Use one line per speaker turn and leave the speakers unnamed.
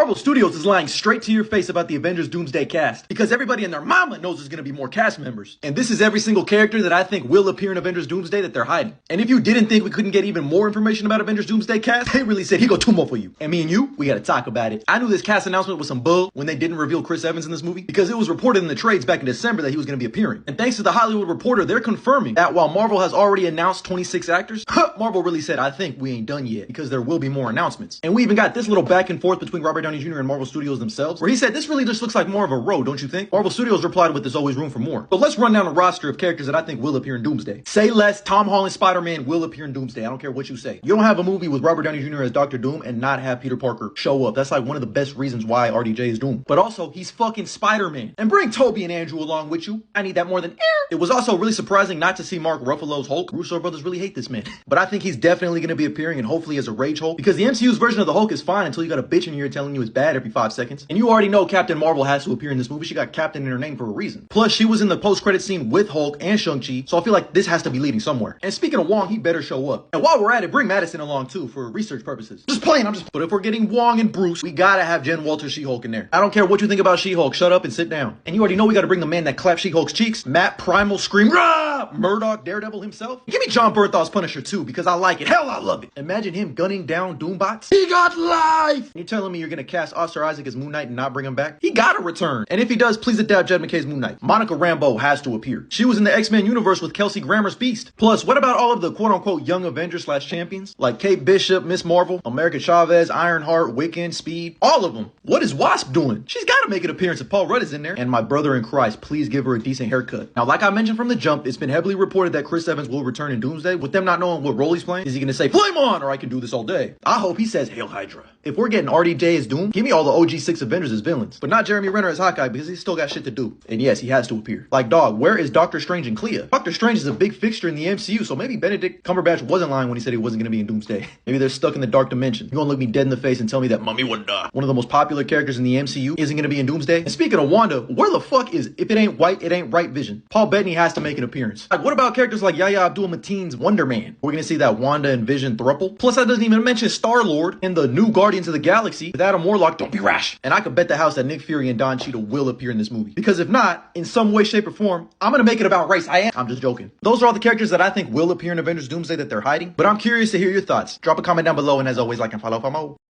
Marvel Studios is lying straight to your face about the Avengers Doomsday cast because everybody and their mama knows there's gonna be more cast members. And this is every single character that I think will appear in Avengers Doomsday that they're hiding. And if you didn't think we couldn't get even more information about Avengers Doomsday cast, they really said he go too more for you. And me and you, we gotta talk about it. I knew this cast announcement was some bull when they didn't reveal Chris Evans in this movie because it was reported in the trades back in December that he was gonna be appearing. And thanks to the Hollywood Reporter, they're confirming that while Marvel has already announced 26 actors, Marvel really said, I think we ain't done yet because there will be more announcements. And we even got this little back and forth between Robert Downey Jr. and Marvel Studios themselves, where he said, this really just looks like more of a row, don't you think? Marvel Studios replied with, there's always room for more. But let's run down a roster of characters that I think will appear in Doomsday. Say less, Tom Holland Spider-Man will appear in Doomsday. I don't care what you say. You don't have a movie with Robert Downey Jr. as Dr. Doom and not have Peter Parker show up. That's like one of the best reasons why RDJ is Doom. But also, he's fucking Spider-Man. And bring Toby and Andrew along with you. I need that more than air. It was also really surprising not to see Mark Ruffalo's Hulk. Russo brothers really hate this man. But I think he's definitely going to be appearing and hopefully as a Rage Hulk, because the MCU's version of the Hulk is fine until you got a bitch in your ear telling you it's bad every 5 seconds. And you already know Captain Marvel has to appear in this movie. She got Captain in her name for a reason. Plus, she was in the post-credit scene with Hulk and Shang-Chi, so I feel like this has to be leading somewhere. And speaking of Wong, he better show up. And while we're at it, bring Madison along too for research purposes. Just playing, But if we're getting Wong and Bruce, we gotta have Jen Walters She-Hulk in there. I don't care what you think about She-Hulk, shut up and sit down. And you already know we gotta bring the man that clapped She-Hulk's cheeks, Matt Primal Scream, Rah! Murdoch Daredevil himself. Give me John Bernthal's Punisher too, because I like it. Hell, I love it. Imagine him gunning down Doombots. He got life! You're telling me you're gonna cast Oscar Isaac as Moon Knight and not bring him back? He gotta return. And if he does, please adapt Jed McKay's Moon Knight. Monica Rambeau has to appear. She was in the X-Men universe with Kelsey Grammer's Beast. Plus, what about all of the quote-unquote young Avengers slash champions? Like Kate Bishop, Miss Marvel, America Chavez, Ironheart, Wiccan, Speed, all of them. What is Wasp doing? She's gotta make an appearance if Paul Rudd is in there. And my brother in Christ, please give her a decent haircut. Now, like I mentioned from the jump, it's been heavily reported that Chris Evans will return in Doomsday. With them not knowing what role he's playing, is he gonna say, flame on, or I can do this all day? I hope he says, Hail Hydra. If we're getting RDJ as Doom, give me all the OG 6 Avengers as villains. But not Jeremy Renner as Hawkeye because he's still got shit to do. And yes, he has to appear. Like, dog, where is Doctor Strange and Clea? Doctor Strange is a big fixture in the MCU, so maybe Benedict Cumberbatch wasn't lying when he said he wasn't gonna be in Doomsday. Maybe they're stuck in the dark dimension. You're gonna look me dead in the face and tell me that Mummy Wanda, one of the most popular characters in the MCU, isn't gonna be in Doomsday? And speaking of Wanda, where the fuck is, if it ain't white, it ain't right Vision? Paul Bettany has to make an appearance. Like, what about characters like Yahya Abdul-Mateen's Wonder Man? We're gonna see that Wanda and Vision throuple? Plus, that doesn't even mention Star-Lord and the new Guardians of the Galaxy with Adam Warlock. Don't be rash. And I could bet the house that Nick Fury and Don Cheadle will appear in this movie. Because if not, in some way, shape, or form, I'm gonna make it about race. I'm just joking. Those are all the characters that I think will appear in Avengers Doomsday that they're hiding. But I'm curious to hear your thoughts. Drop a comment down below, and as always, like and follow for more.